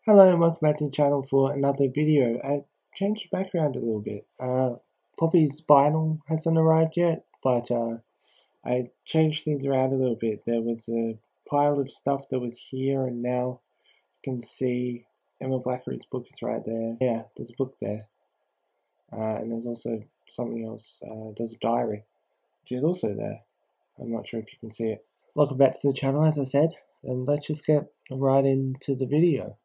Hello and welcome back to the channel for another video. I changed the background a little bit. Poppy's vinyl hasn't arrived yet, but I changed things around a little bit. There was a pile of stuff that was here, and now you can see Emma Blackery's book is right there. Yeah, there's a book there. And there's also something else. There's a diary, which is also there. I'm not sure if you can see it. Welcome back to the channel, as I said, and let's just get right into the video.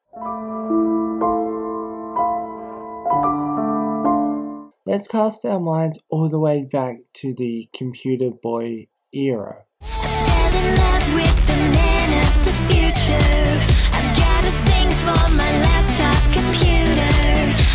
Let's cast our minds all the way back to the Computer Boy era. Fell in love with the man of the future. I've got a thing for my laptop computer.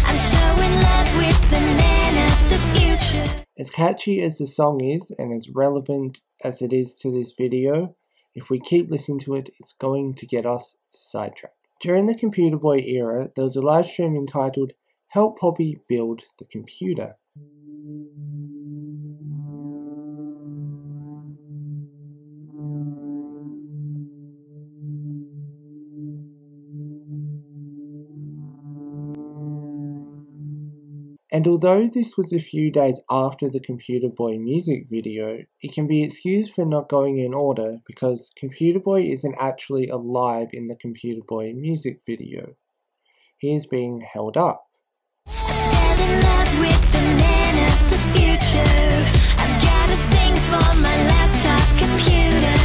I'm so in love with the man of the future. As catchy as the song is, and as relevant as it is to this video, if we keep listening to it, it's going to get us sidetracked. During the Computer Boy era, there was a live stream entitled Help Poppy Build the Computer. And although this was a few days after the Computer Boy music video, it can be excused for not going in order because Computer Boy isn't actually alive in the Computer Boy music video. He is being held up. Fell in love with the man of the future. I've got a thing for my laptop computer.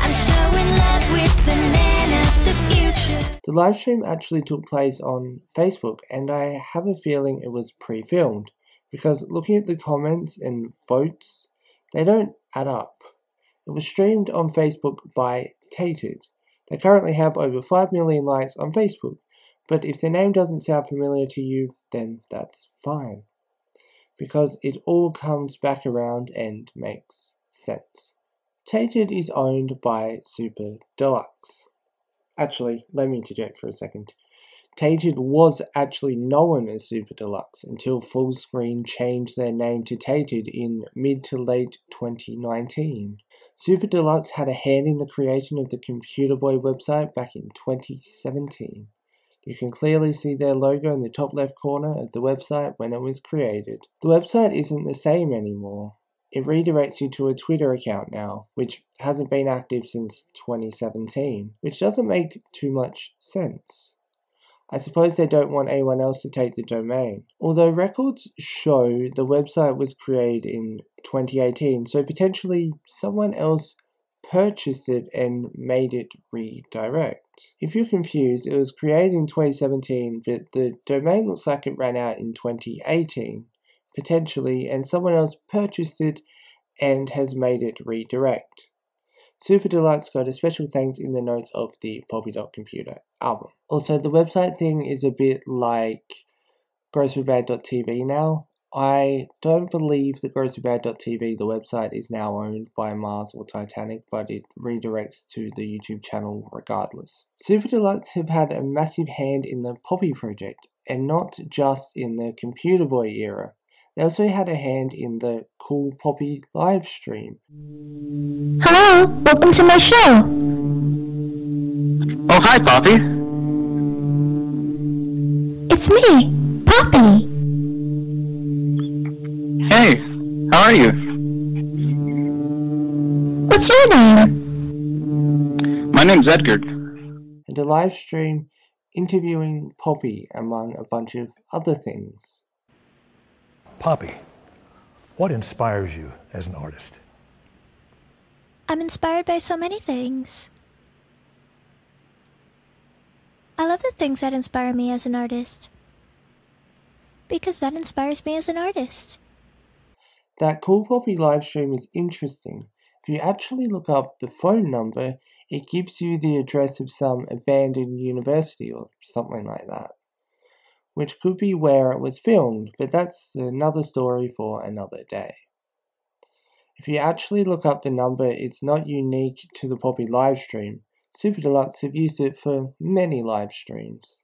I'm so in love with the man of the future. The live stream actually took place on Facebook, and I have a feeling it was pre-filmed, because looking at the comments and votes, they don't add up. It was streamed on Facebook by Tated. They currently have over 5 million likes on Facebook, but if the name doesn't sound familiar to you, then that's fine, because it all comes back around and makes sense. Tated is owned by Super Deluxe. Actually, let me interject for a second. Tated was actually known as Super Deluxe until Fullscreen changed their name to Tated in mid to late 2019. Super Deluxe had a hand in the creation of the Computer Boy website back in 2017. You can clearly see their logo in the top left corner of the website when it was created. The website isn't the same anymore. It redirects you to a Twitter account now, which hasn't been active since 2017, which doesn't make too much sense. I suppose they don't want anyone else to take the domain. Although records show the website was created in 2018, so potentially someone else purchased it and made it redirect. If you're confused, it was created in 2017, but the domain looks like it ran out in 2018. Potentially, and someone else purchased it and has made it redirect. Super Deluxe got a special thanks in the notes of the poppy.computer album. Also, the website thing is a bit like grocerybag.tv now. I don't believe the grocerybag.tv, the website, is now owned by Mars or Titanic, but it redirects to the YouTube channel regardless. Super Deluxe have had a massive hand in the Poppy project, and not just in the Computer Boy era. They also had a hand in the Cool Poppy live stream. Hello, welcome to my show. Oh, hi, Poppy. It's me, Poppy. Hey, how are you? What's your name? My name's Edgar. And a live stream interviewing Poppy among a bunch of other things. Poppy, what inspires you as an artist? I'm inspired by so many things. I love the things that inspire me as an artist, because that inspires me as an artist. That Cool Poppy live stream is interesting. If you actually look up the phone number, it gives you the address of some abandoned university or something like that, which could be where it was filmed, but that's another story for another day. If you actually look up the number, it's not unique to the Poppy live stream. Super Deluxe have used it for many live streams.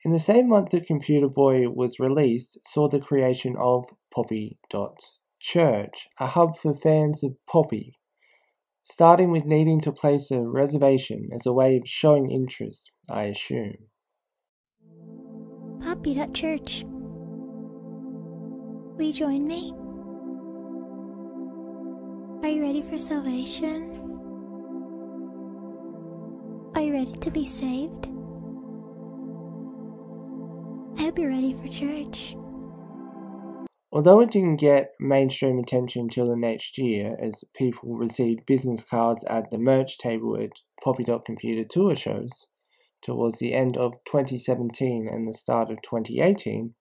In the same month that Computer Boy was released, saw the creation of poppy.church, a hub for fans of Poppy. starting with needing to place a reservation as a way of showing interest, I assume. Poppy.church. Will you join me? Are you ready for salvation? Are you ready to be saved? I hope you're ready for church. Although it didn't get mainstream attention until the next year, as people received business cards at the merch table at poppy.computer tour shows, towards the end of 2017 and the start of 2018,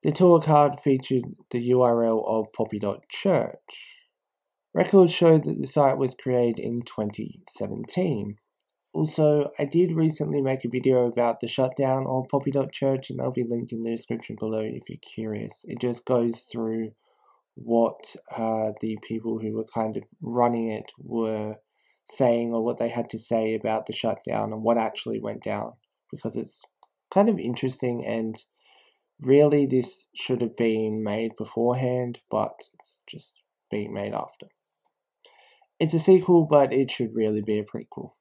the tour card featured the URL of poppy.church. Records show that the site was created in 2017. Also, I did recently make a video about the shutdown of poppy.church, and they'll be linked in the description below if you're curious. It just goes through what the people who were kind of running it were saying, or what they had to say about the shutdown and what actually went down, because it's kind of interesting, and really this should have been made beforehand, but it's just being made after. It's a sequel, but it should really be a prequel.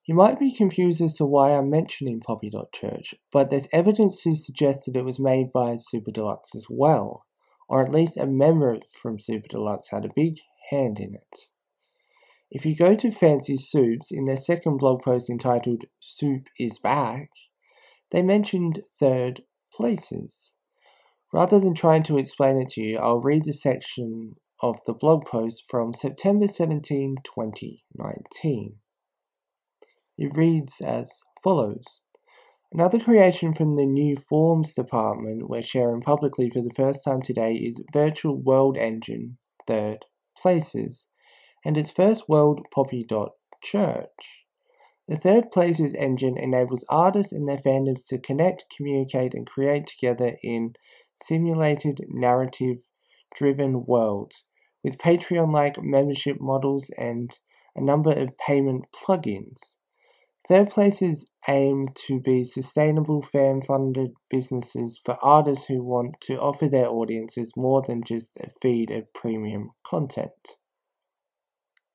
You might be confused as to why I'm mentioning poppy.church, but there's evidence to suggest that it was made by Super Deluxe as well, or at least a member from Super Deluxe had a big hand in it. If you go to Fancy Soups, in their second blog post entitled Soup is Back, they mentioned third places. Rather than trying to explain it to you, I'll read the section of the blog post from September 17, 2019. It reads as follows. Another creation from the new Forms department we're sharing publicly for the first time today is Virtual World Engine Third Places, and its first world poppy.church. The Third Places engine enables artists and their fandoms to connect, communicate, and create together in simulated narrative-driven worlds, with Patreon-like membership models and a number of payment plugins. Third Places aim to be sustainable, fan-funded businesses for artists who want to offer their audiences more than just a feed of premium content.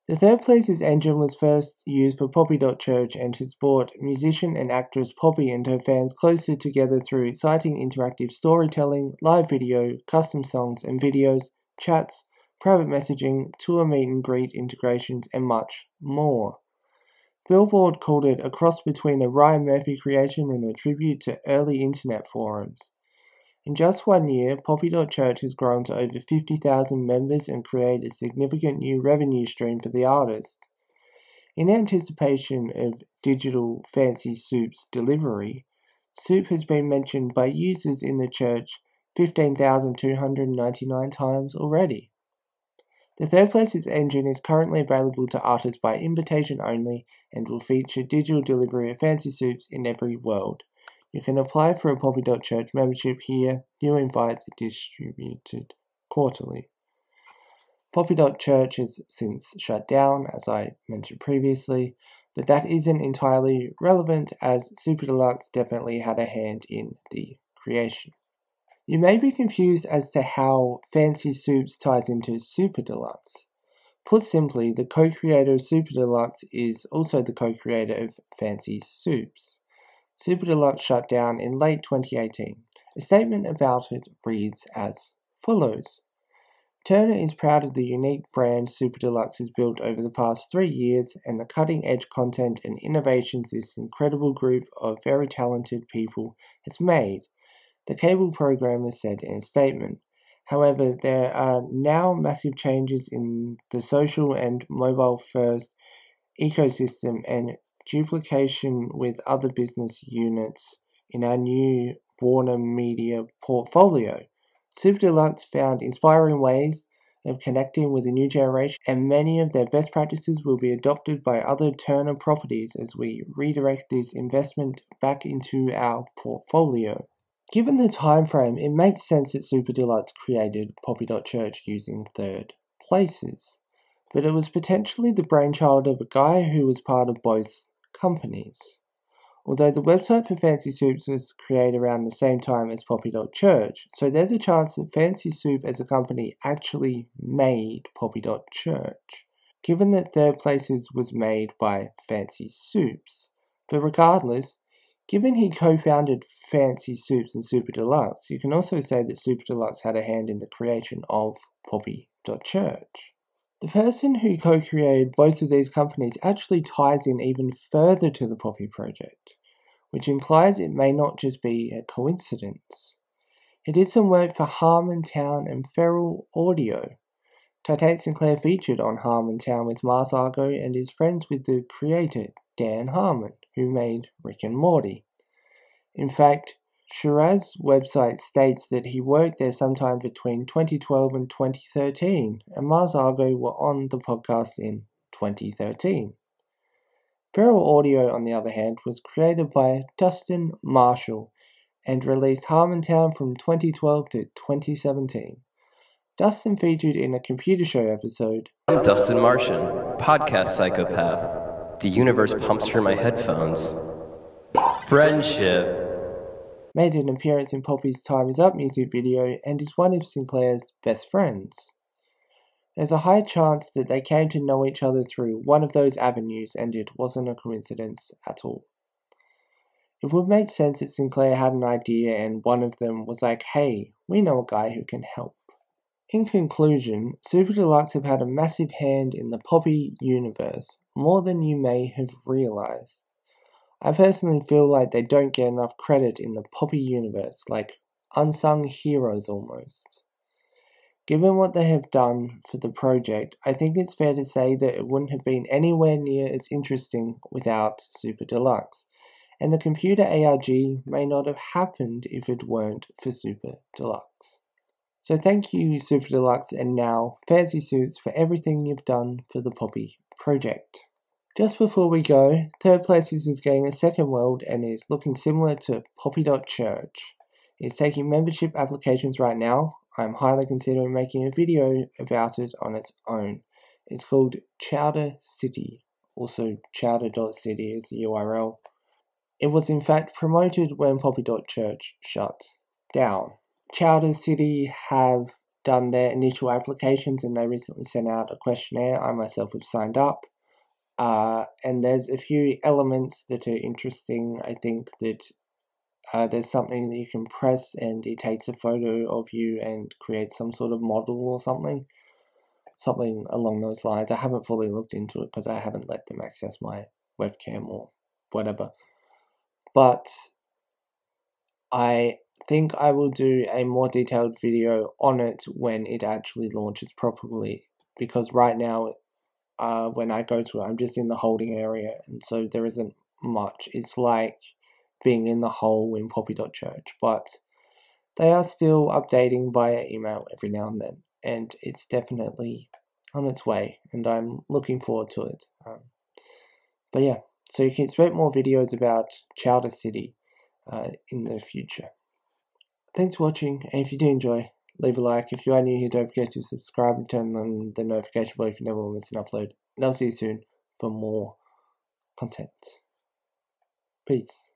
The Third Places engine was first used for poppy.church and has brought musician and actress Poppy and her fans closer together through exciting interactive storytelling, live video, custom songs and videos, chats, private messaging, tour meet and greet integrations, and much more. Billboard called it a cross between a Ryan Murphy creation and a tribute to early internet forums. In just 1 year, poppy.church has grown to over 50,000 members and created a significant new revenue stream for the artist. In anticipation of digital Fancy Soup's delivery, Soup has been mentioned by users in the church 15,299 times already. The Third Places engine is currently available to artists by invitation only and will feature digital delivery of Fancy Soups in every world. You can apply for a poppy.church membership here. New invites are distributed quarterly. Poppy.church has since shut down, as I mentioned previously, but that isn't entirely relevant as Super Deluxe definitely had a hand in the creation. You may be confused as to how Fancy Soups ties into Super Deluxe. Put simply, the co-creator of Super Deluxe is also the co-creator of Fancy Soups. Super Deluxe shut down in late 2018. A statement about it reads as follows. Turner is proud of the unique brand Super Deluxe has built over the past 3 years and the cutting-edge content and innovations this incredible group of very talented people has made, the cable programmer said in a statement. However, there are now massive changes in the social and mobile-first ecosystem and duplication with other business units in our new Warner Media portfolio. Super Deluxe found inspiring ways of connecting with the new generation, and many of their best practices will be adopted by other Turner properties as we redirect this investment back into our portfolio. Given the time frame, it makes sense that Super Deluxe created poppy.church using Third Places, but it was potentially the brainchild of a guy who was part of both companies. Although the website for Fancy Soups was created around the same time as poppy.church, so there's a chance that Fancy Soup as a company actually made poppy.church. given that third places was made by Fancy Soups. But regardless, given he co-founded Fancy Soups and Super Deluxe, you can also say that Super Deluxe had a hand in the creation of poppy.church. The person who co-created both of these companies actually ties in even further to the Poppy project, which implies it may not just be a coincidence. He did some work for Harmontown and Feral Audio. Titate Sinclair featured on Harmontown with marsii and is friends with the creator Dan Harmon, who made Rick and Morty. In fact, Shiraz's website states that he worked there sometime between 2012 and 2013, and marsii were on the podcast in 2013. Feral Audio, on the other hand, was created by Dustin Marshall and released Harmontown from 2012 to 2017. Dustin featured in a Computer Show episode. I'm Dustin Martian, podcast psychopath. The universe pumps through my headphones. Friendship. Made an appearance in Poppy's Time Is Up music video and is one of Sinclair's best friends. There's a high chance that they came to know each other through one of those avenues, and it wasn't a coincidence at all. It would make sense that Sinclair had an idea and one of them was like, hey, we know a guy who can help. In conclusion, Super Deluxe have had a massive hand in the Poppy universe, more than you may have realized. I personally feel like they don't get enough credit in the Poppy universe, like unsung heroes almost. Given what they have done for the project, I think it's fair to say that it wouldn't have been anywhere near as interesting without Super Deluxe, and the Computer ARG may not have happened if it weren't for Super Deluxe. So thank you, Super Deluxe, and now Fancy Suits, for everything you've done for the Poppy project. Just before we go, Third Places is getting a second world and is looking similar to poppy.church. It's taking membership applications right now. I'm highly considering making a video about it on its own. It's called Chowder City, also chowder.city is the URL. It was in fact promoted when poppy.church shut down. Chowder City have done their initial applications and they recently sent out a questionnaire. I myself have signed up. And there's a few elements that are interesting. I think that there's something that you can press and it takes a photo of you and creates some sort of model or something along those lines. I haven't fully looked into it because I haven't let them access my webcam or whatever. But I think I will do a more detailed video on it when it actually launches properly, because right now when I go to it, I'm just in the holding area, and so there isn't much. It's like being in the hole in poppy.church, but they are still updating via email every now and then, and it's definitely on its way, and I'm looking forward to it. But yeah, so you can expect more videos about Chowder City in the future. Thanks for watching, and if you do enjoy, leave a like. If you are new here, don't forget to subscribe and turn on the notification bell if you never want to miss an upload. And I'll see you soon for more content. Peace.